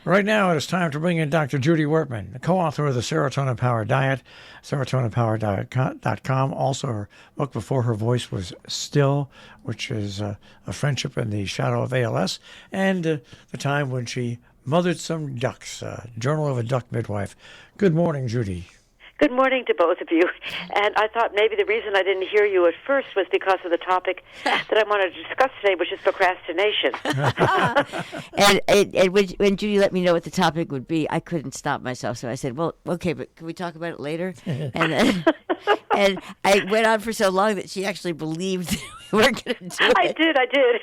Right now, it is time to bring in Dr. Judy Wurtman, the co-author of the Serotonin Power Diet, serotoninpower.com. Also, her book Before Her Voice Was Still, which is a friendship in the shadow of ALS, and the time when she mothered some ducks, Journal of a Duck Midwife. Good morning, Judy. Good morning to both of you. And I thought maybe the reason I didn't hear you at first was because of the topic that I wanted to discuss today, which is procrastination. and when Judy let me know what the topic would be, I couldn't stop myself. So I said, well, okay, but can we talk about it later? And and I went on for so long that she actually believed we weren't going to do it. I did.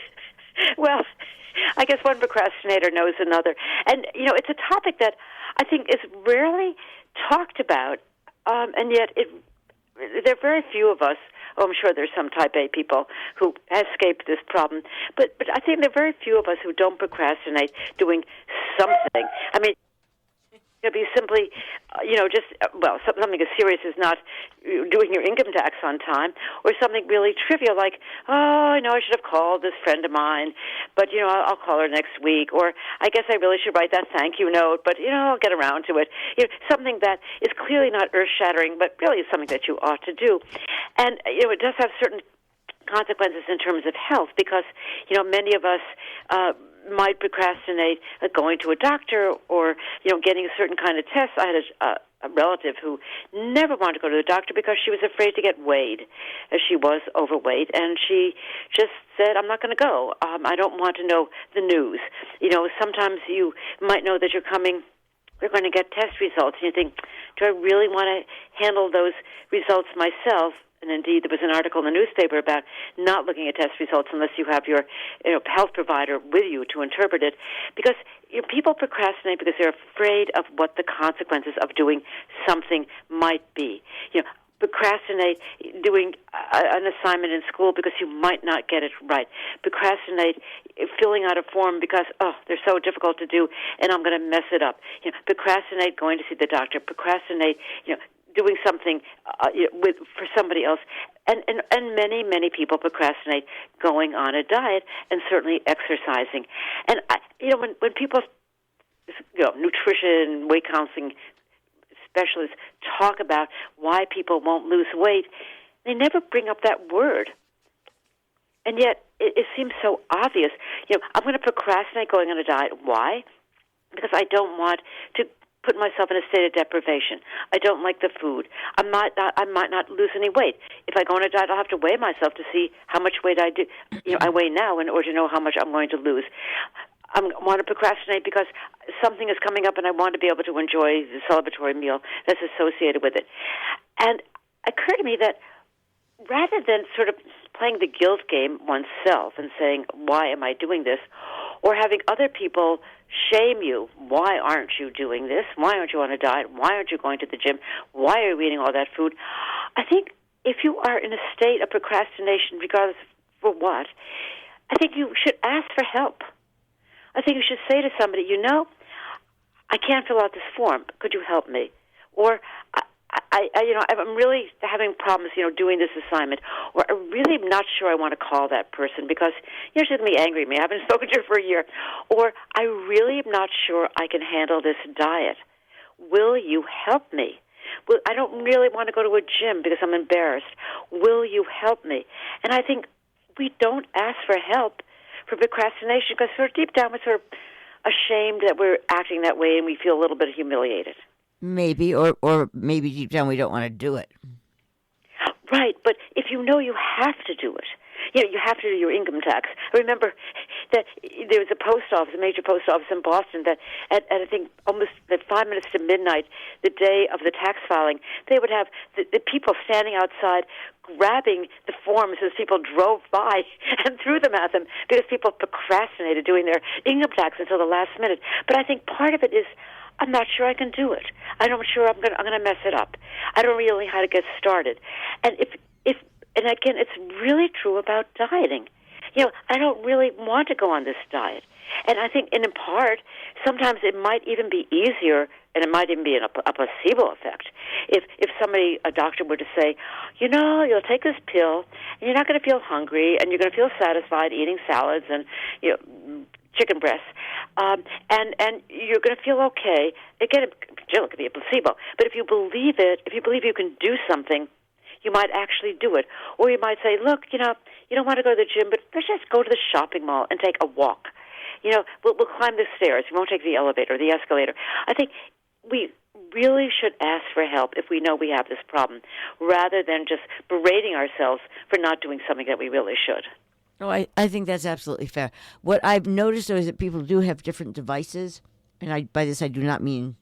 Well, I guess one procrastinator knows another. And, it's a topic that I think is rarely talked about. And yet, there are very few of us. Oh, I'm sure there's some type A people who escaped this problem. But I think there are very few of us who don't procrastinate doing something. I mean, it could be simply, something as serious as not doing your income tax on time, or something really trivial like, I should have called this friend of mine, but, I'll call her next week, or I guess I really should write that thank you note, but, I'll get around to it. Something that is clearly not earth-shattering, but really is something that you ought to do. And, it does have certain consequences in terms of health because, many of us might procrastinate going to a doctor or, getting a certain kind of test. I had a relative who never wanted to go to the doctor because she was afraid to get weighed, as she was overweight, and she just said, I'm not going to go. I don't want to know the news. Sometimes you might know that you're going to get test results, and you think, do I really want to handle those results myself? And indeed, there was an article in the newspaper about not looking at test results unless you have your health provider with you to interpret it. Because people procrastinate because they're afraid of what the consequences of doing something might be. Procrastinate doing an assignment in school because you might not get it right. Procrastinate filling out a form because, they're so difficult to do and I'm going to mess it up. Procrastinate going to see the doctor. Procrastinate, doing something for somebody else, and many people procrastinate going on a diet and certainly exercising. And when people, nutrition, weight counseling specialists talk about why people won't lose weight, they never bring up that word. And yet it seems so obvious. I'm going to procrastinate going on a diet. Why? Because I don't want to put myself in a state of deprivation. I don't like the food. I might not lose any weight. If I go on a diet, I'll have to weigh myself to see how much weight I weigh now in order to know how much I'm going to lose. I want to procrastinate because something is coming up and I want to be able to enjoy the celebratory meal that's associated with it. And it occurred to me that rather than sort of playing the guilt game oneself and saying, why am I doing this, or having other people shame you, why aren't you doing this? Why aren't you on a diet? Why aren't you going to the gym? Why are you eating all that food? I think if you are in a state of procrastination, regardless for what, I think you should ask for help. I think you should say to somebody, I can't fill out this form. Could you help me? Or I'm really having problems, doing this assignment, or I really am not sure I want to call that person because, she's going to be angry at me. I haven't spoken to her for a year. Or I really am not sure I can handle this diet. Will you help me? I don't really want to go to a gym because I'm embarrassed. Will you help me? And I think we don't ask for help for procrastination because sort of deep down we're sort of ashamed that we're acting that way and we feel a little bit humiliated. Maybe, or maybe deep down we don't want to do it. Right, but if you know you have to do it, you have to do your income tax. I remember that there was a major post office in Boston that at I think almost at 5 minutes to midnight, the day of the tax filing, they would have the people standing outside grabbing the forms as people drove by and threw them at them because people procrastinated doing their income tax until the last minute. But I think part of it is I'm not sure I can do it. I'm sure I'm going to mess it up. I don't really know how to get started. And and again, it's really true about dieting. I don't really want to go on this diet. And I think, in part, sometimes it might even be easier, and it might even be a placebo effect, if a doctor were to say, you'll take this pill, and you're not going to feel hungry, and you're going to feel satisfied eating salads and chicken breasts, and you're going to feel okay. Again, Jill, it could be a placebo. But if you believe it, if you believe you can do something, you might actually do it. Or you might say, look, you don't want to go to the gym, but let's just go to the shopping mall and take a walk. We'll climb the stairs. We won't take the elevator or the escalator. I think we really should ask for help if we know we have this problem, rather than just berating ourselves for not doing something that we really should. No, I think that's absolutely fair. What I've noticed, though, is that people do have different devices, and by this I do not mean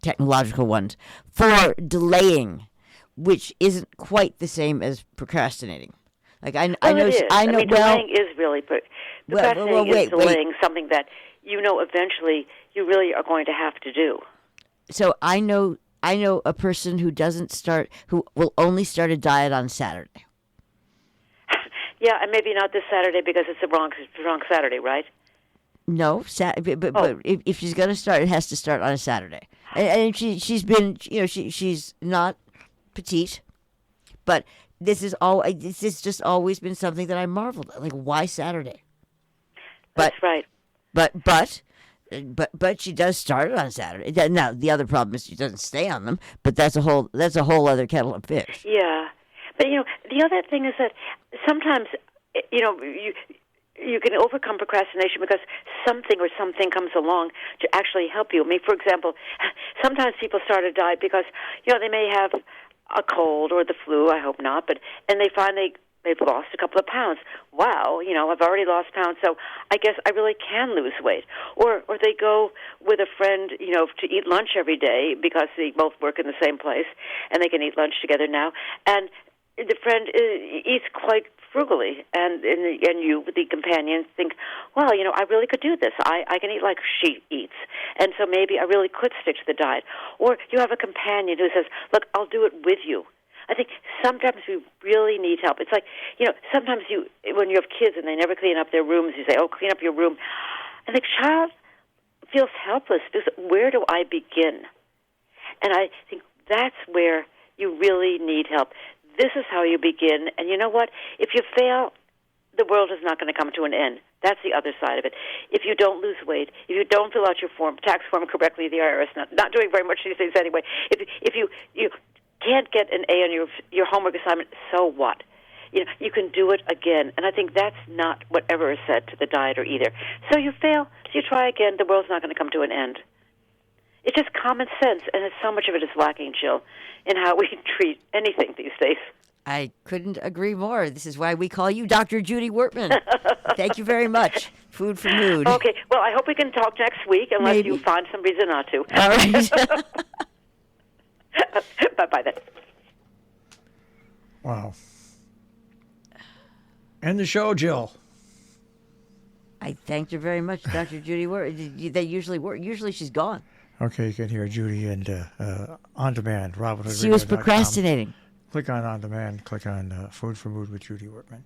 technological ones, for delaying, which isn't quite the same as procrastinating. Like I know, it is. I know. Delaying is really procrastinating is delaying something that eventually you really are going to have to do. So I know a person who who will only start a diet on Saturday. Yeah, and maybe not this Saturday because it's the wrong Saturday, right? No, but if she's going to start, it has to start on a Saturday. And she's been, she's not petite, but this is just always been something that I marveled at. Like, why Saturday? That's right. But she does start it on Saturday. Now the other problem is she doesn't stay on them, but that's a whole other kettle of fish. Yeah, but the other thing is that sometimes you can overcome procrastination because something comes along to actually help you. I mean, for example, sometimes people start a diet because they may have a cold or the flu. I hope not, and they find they've lost a couple of pounds. Wow, I've already lost pounds, so I guess I really can lose weight. Or they go with a friend, to eat lunch every day because they both work in the same place, and they can eat lunch together now. And the friend eats quite frugally, and you, the companion, think, well, I really could do this. I can eat like she eats, and so maybe I really could stick to the diet. Or you have a companion who says, look, I'll do it with you. I think sometimes we really need help. It's like, sometimes when you have kids and they never clean up their rooms, you say, oh, clean up your room. And the child feels helpless because where do I begin? And I think that's where you really need help. This is how you begin. And you know what? If you fail, the world is not going to come to an end. That's the other side of it. If you don't lose weight, if you don't fill out your tax form correctly, the IRS not doing very much these days anyway. If you can't get an A on your homework assignment, so what? You can do it again. And I think that's not whatever is said to the dieter either. So you fail, you try again, the world's not going to come to an end. It's just common sense, and so much of it is lacking, Jill, in how we treat anything these days. I couldn't agree more. This is why we call you Dr. Judy Wurtman. Thank you very much. Food for mood. Okay, well, I hope we can talk next week, unless Maybe. you find some reason not to. All right. Bye-bye then. Wow. End the show, Jill. I thanked her very much, Dr. Judy Wurtman. They usually work. Usually she's gone. Okay, you can hear Judy and On Demand, She was procrastinating. Click on demand, click on Food for Mood with Judy Wortman.